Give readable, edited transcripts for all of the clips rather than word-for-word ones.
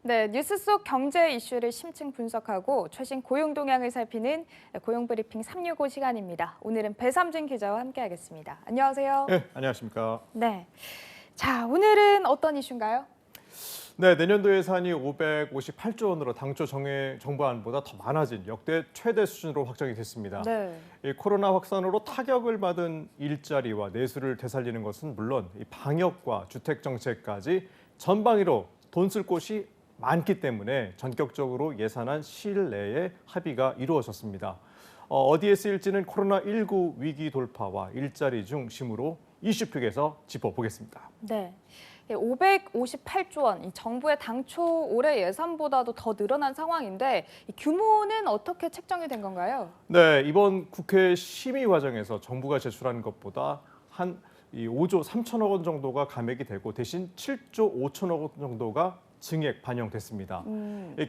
네, 뉴스 속 경제 이슈를 심층 분석하고 최신 고용 동향을 살피는 고용 브리핑 365 시간입니다. 오늘은 배삼진 기자와 함께하겠습니다. 안녕하세요. 네, 안녕하십니까. 네, 자 오늘은 어떤 이슈인가요? 네, 내년도 예산이 558조 원으로 당초 정부안보다 더 많아진 역대 최대 수준으로 확정이 됐습니다. 네. 이 코로나 확산으로 타격을 받은 일자리와 내수를 되살리는 것은 물론 이 방역과 주택 정책까지 전방위로 돈 쓸 곳이 많기 때문에 전격적으로 예산안 시일 내에 합의가 이루어졌습니다. 어디에 쓰일지는 코로나19 위기 돌파와 일자리 중심으로 이슈픽에서 짚어보겠습니다. 네. 558조 원, 이 정부의 당초 올해 예산보다도 더 늘어난 상황인데 이 규모는 어떻게 책정이 된 건가요? 네, 이번 국회 심의 과정에서 정부가 제출한 것보다 한 5조 3천억 원 정도가 감액이 되고 대신 7조 5천억 원 정도가 증액 반영됐습니다.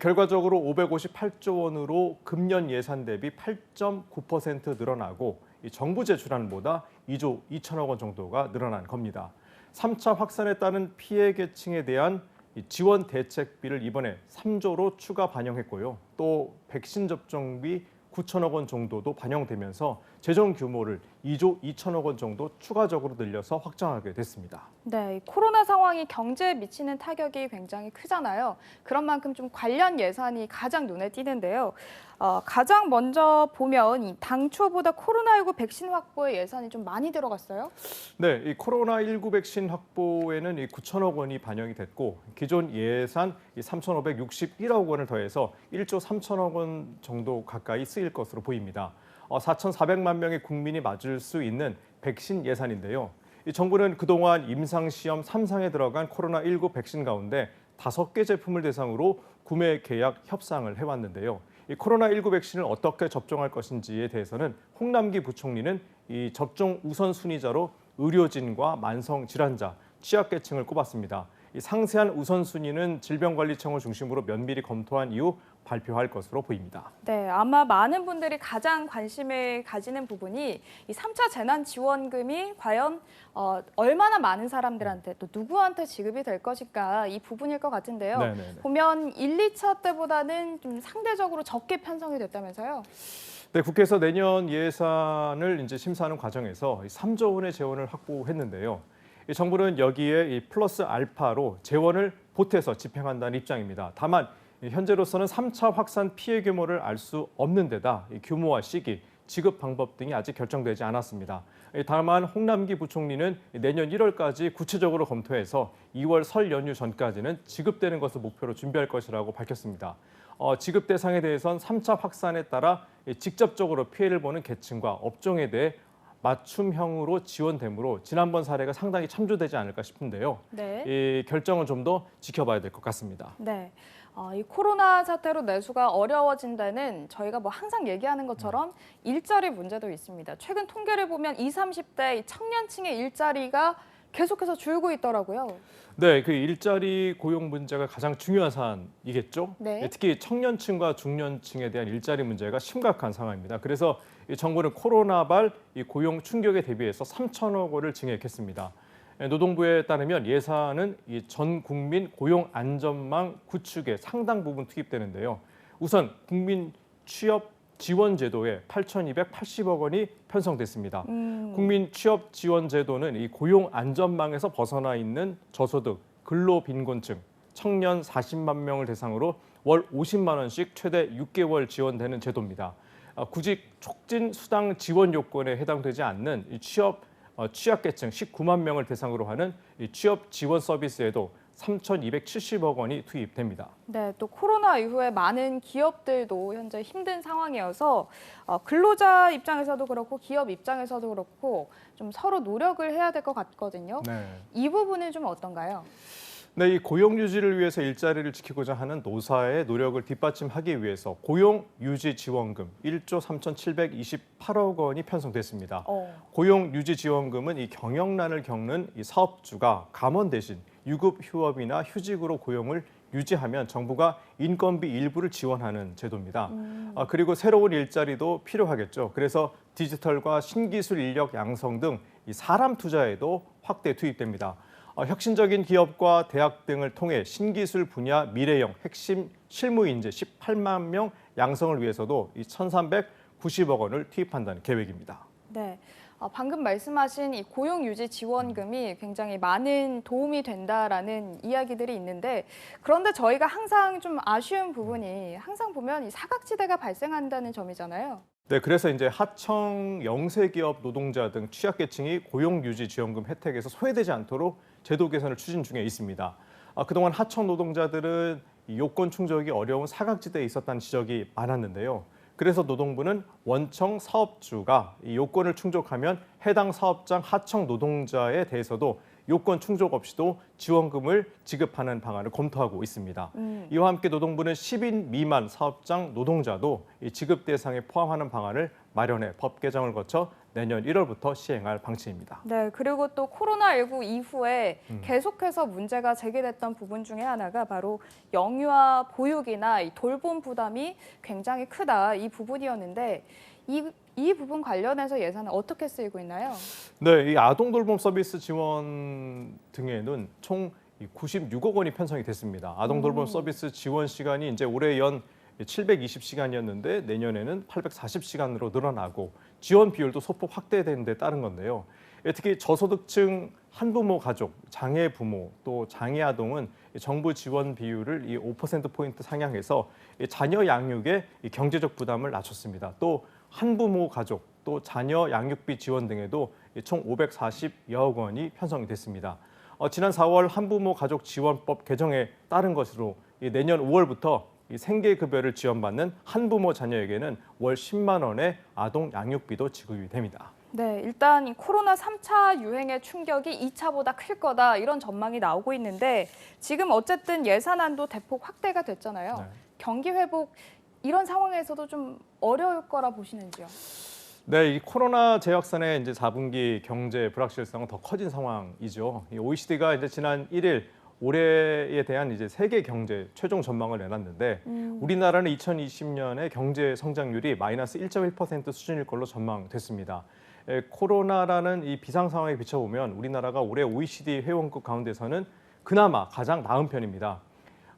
결과적으로 558조 원으로 금년 예산 대비 8.9% 늘어나고 정부 제출안보다 2조 2천억 원 정도가 늘어난 겁니다. 3차 확산에 따른 피해 계층에 대한 지원 대책비를 이번에 3조로 추가 반영했고요. 또 백신 접종비 9천억 원 정도도 반영되면서 재정 규모를 2조 2천억 원 정도 추가적으로 늘려서 확정하게 됐습니다. 네, 이 코로나 상황이 경제에 미치는 타격이 굉장히 크잖아요. 그런 만큼 좀 관련 예산이 가장 눈에 띄는데요. 가장 먼저 보면 이 당초보다 코로나19 백신 확보에 예산이 좀 많이 들어갔어요. 네, 이 코로나19 백신 확보에는 9천억 원이 반영이 됐고 기존 예산 3,561억 원을 더해서 1조 3천억 원 정도 가까이 쓰일 것으로 보입니다. 4,400만 명의 국민이 맞을 수 있는 백신 예산인데요. 이 정부는 그동안 임상시험 3상에 들어간 코로나19 백신 가운데 5개 제품을 대상으로 구매 계약 협상을 해왔는데요. 이 코로나19 백신을 어떻게 접종할 것인지에 대해서는 홍남기 부총리는 이 접종 우선순위자로 의료진과 만성질환자, 취약계층을 꼽았습니다. 이 상세한 우선순위는 질병관리청을 중심으로 면밀히 검토한 이후 발표할 것으로 보입니다. 네, 아마 많은 분들이 가장 관심을 가지는 부분이 이 3차 재난지원금이 과연 얼마나 많은 사람들한테 또 누구한테 지급이 될 것인가 이 부분일 것 같은데요. 네네네. 보면 1, 2차 때보다는 좀 상대적으로 적게 편성이 됐다면서요? 네, 국회에서 내년 예산을 이제 심사하는 과정에서 3조 원의 재원을 확보했는데요. 이 정부는 여기에 이 플러스 알파로 재원을 보태서 집행한다는 입장입니다. 다만 현재로서는 3차 확산 피해 규모를 알 수 없는 데다 규모와 시기, 지급 방법 등이 아직 결정되지 않았습니다. 다만 홍남기 부총리는 내년 1월까지 구체적으로 검토해서 2월 설 연휴 전까지는 지급되는 것을 목표로 준비할 것이라고 밝혔습니다. 지급 대상에 대해선 3차 확산에 따라 직접적으로 피해를 보는 계층과 업종에 대해 맞춤형으로 지원되므로 지난번 사례가 상당히 참조되지 않을까 싶은데요. 네. 이 결정은 좀 더 지켜봐야 될 것 같습니다. 네. 이 코로나 사태로 내수가 어려워진 데는 저희가 뭐 항상 얘기하는 것처럼 일자리 문제도 있습니다. 최근 통계를 보면 20, 30대 청년층의 일자리가 계속해서 줄고 있더라고요. 네, 그 일자리 고용 문제가 가장 중요한 사안이겠죠. 네. 특히 청년층과 중년층에 대한 일자리 문제가 심각한 상황입니다. 그래서 이 정부는 코로나발 이 고용 충격에 대비해서 3천억 원을 증액했습니다. 노동부에 따르면 예산은 이 전 국민 고용 안전망 구축에 상당 부분 투입되는데요. 우선 국민 취업 지원 제도에 8,280억 원이 편성됐습니다. 국민 취업 지원 제도는 이 고용 안전망에서 벗어나 있는 저소득, 근로빈곤층, 청년 40만 명을 대상으로 월 50만 원씩 최대 6개월 지원되는 제도입니다. 구직 촉진 수당 지원 요건에 해당되지 않는 이 취약계층 19만 명을 대상으로 하는 이 취업 지원 서비스에도 3,270억 원이 투입됩니다. 네, 또 코로나 이후에 많은 기업들도 현재 힘든 상황이어서 근로자 입장에서도 그렇고 기업 입장에서도 그렇고 좀 서로 노력을 해야 될 것 같거든요. 네. 이 부분은 좀 어떤가요? 네, 이 고용 유지를 위해서 일자리를 지키고자 하는 노사의 노력을 뒷받침하기 위해서 고용 유지 지원금 1조 3,728억 원이 편성됐습니다. 고용 유지 지원금은 이 경영난을 겪는 이 사업주가 감원 대신 유급 휴업이나 휴직으로 고용을 유지하면 정부가 인건비 일부를 지원하는 제도입니다. 그리고 새로운 일자리도 필요하겠죠. 그래서 디지털과 신기술 인력 양성 등 이 사람 투자에도 확대 투입됩니다. 혁신적인 기업과 대학 등을 통해 신기술 분야 미래형 핵심 실무 인재 18만 명 양성을 위해서도 이 1,390억 원을 투입한다는 계획입니다. 네. 방금 말씀하신 이 고용유지 지원금이 굉장히 많은 도움이 된다라는 이야기들이 있는데, 그런데 저희가 항상 좀 아쉬운 부분이 항상 보면 이 사각지대가 발생한다는 점이잖아요. 네, 그래서 이제 하청 영세기업 노동자 등 취약계층이 고용유지 지원금 혜택에서 소외되지 않도록 제도 개선을 추진 중에 있습니다. 그동안 하청 노동자들은 이 요건 충족이 어려운 사각지대에 있었다는 지적이 많았는데요. 그래서 노동부는 원청 사업주가 이 요건을 충족하면 해당 사업장 하청 노동자에 대해서도 요건 충족 없이도 지원금을 지급하는 방안을 검토하고 있습니다. 이와 함께 노동부는 10인 미만 사업장 노동자도 이 지급 대상에 포함하는 방안을 마련해 법 개정을 거쳐 내년 1월부터 시행할 방침입니다. 네, 그리고 또 코로나19 이후에 계속해서 문제가 제기됐던 부분 중에 하나가 바로 영유아 보육이나 이 돌봄 부담이 굉장히 크다, 이 부분이었는데 이 부분 관련해서 예산은 어떻게 쓰이고 있나요? 네, 이 아동 돌봄 서비스 지원 등에는 총 96억 원이 편성이 됐습니다. 아동 돌봄 서비스 지원 시간이 이제 올해 연 720시간이었는데 내년에는 840시간으로 늘어나고 지원 비율도 소폭 확대되는 데 따른 건데요. 특히 저소득층 한부모 가족, 장애 부모, 또 장애 아동은 정부 지원 비율을 5%포인트 상향해서 자녀 양육의 경제적 부담을 낮췄습니다. 또 한부모 가족, 또 자녀 양육비 지원 등에도 총 540여억 원이 편성이 됐습니다. 지난 4월 한부모 가족 지원법 개정에 따른 것으로 내년 5월부터 생계급여를 지원받는 한부모 자녀에게는 월 10만 원의 아동 양육비도 지급이 됩니다. 네, 일단 이 코로나 3차 유행의 충격이 2차보다 클 거다, 이런 전망이 나오고 있는데 지금 어쨌든 예산안도 대폭 확대가 됐잖아요. 네. 경기 회복 이런 상황에서도 좀 어려울 거라 보시는지요? 네, 이 코로나 재확산의 이제 4분기 경제 불확실성은 더 커진 상황이죠. 이 OECD가 이제 지난 1일 올해에 대한 이제 세계 경제 최종 전망을 내놨는데 우리나라는 2020년에 경제 성장률이 마이너스 1.1% 수준일 걸로 전망됐습니다. 코로나라는 이 비상 상황에 비춰보면 우리나라가 올해 OECD 회원국 가운데서는 그나마 가장 나은 편입니다.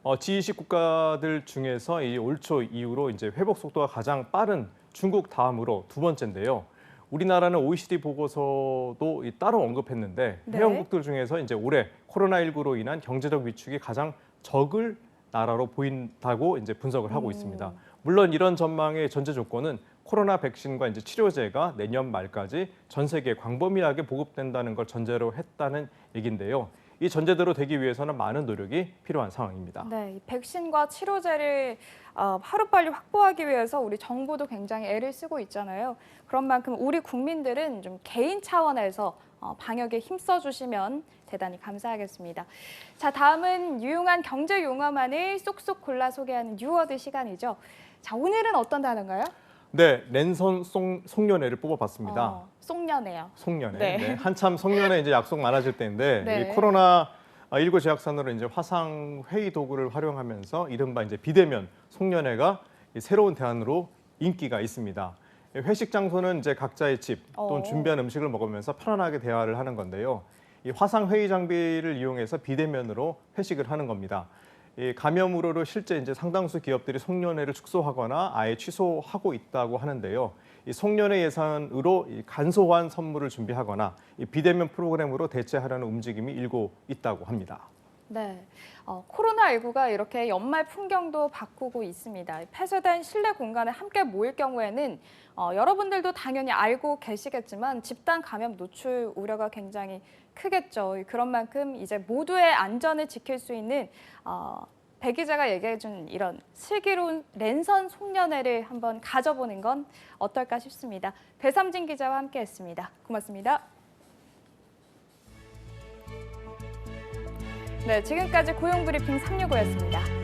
G20 국가들 중에서 이 올 초 이후로 이제 회복 속도가 가장 빠른 중국 다음으로 두 번째인데요. 우리나라는 OECD 보고서도 따로 언급했는데 네. 회원국들 중에서 이제 올해 코로나19로 인한 경제적 위축이 가장 적을 나라로 보인다고 이제 분석을 하고 있습니다. 물론 이런 전망의 전제 조건은 코로나 백신과 이제 치료제가 내년 말까지 전 세계에 광범위하게 보급된다는 걸 전제로 했다는 얘기인데요. 이 전제대로 되기 위해서는 많은 노력이 필요한 상황입니다. 네, 이 백신과 치료제를 하루빨리 확보하기 위해서 우리 정부도 굉장히 애를 쓰고 있잖아요. 그런 만큼 우리 국민들은 좀 개인 차원에서 방역에 힘써 주시면 대단히 감사하겠습니다. 자, 다음은 유용한 경제 용어만을 쏙쏙 골라 소개하는 뉴워드 시간이죠. 자, 오늘은 어떤 단어인가요? 네, 랜선 송년회를 뽑아봤습니다. 송년회요. 송년회. 네. 네, 한참 송년회 이제 약속 많아질 때인데 네. 이 코로나19 재확산으로 이제 화상 회의 도구를 활용하면서 이른바 이제 비대면 송년회가 새로운 대안으로 인기가 있습니다. 회식 장소는 이제 각자의 집 또는 준비한 음식을 먹으면서 편안하게 대화를 하는 건데요. 이 화상 회의 장비를 이용해서 비대면으로 회식을 하는 겁니다. 이 감염 우려로 실제 이제 상당수 기업들이 송년회를 축소하거나 아예 취소하고 있다고 하는데요. 이 송년회 예산으로 이 간소한 선물을 준비하거나 이 비대면 프로그램으로 대체하려는 움직임이 일고 있다고 합니다. 네, 코로나19가 이렇게 연말 풍경도 바꾸고 있습니다. 폐쇄된 실내 공간에 함께 모일 경우에는 여러분들도 당연히 알고 계시겠지만 집단 감염 노출 우려가 굉장히 크겠죠. 그런 만큼 이제 모두의 안전을 지킬 수 있는 배 기자가 얘기해준 이런 슬기로운 랜선 송년회를 한번 가져보는 건 어떨까 싶습니다. 배삼진 기자와 함께했습니다. 고맙습니다. 네, 지금까지 고용브리핑 365였습니다.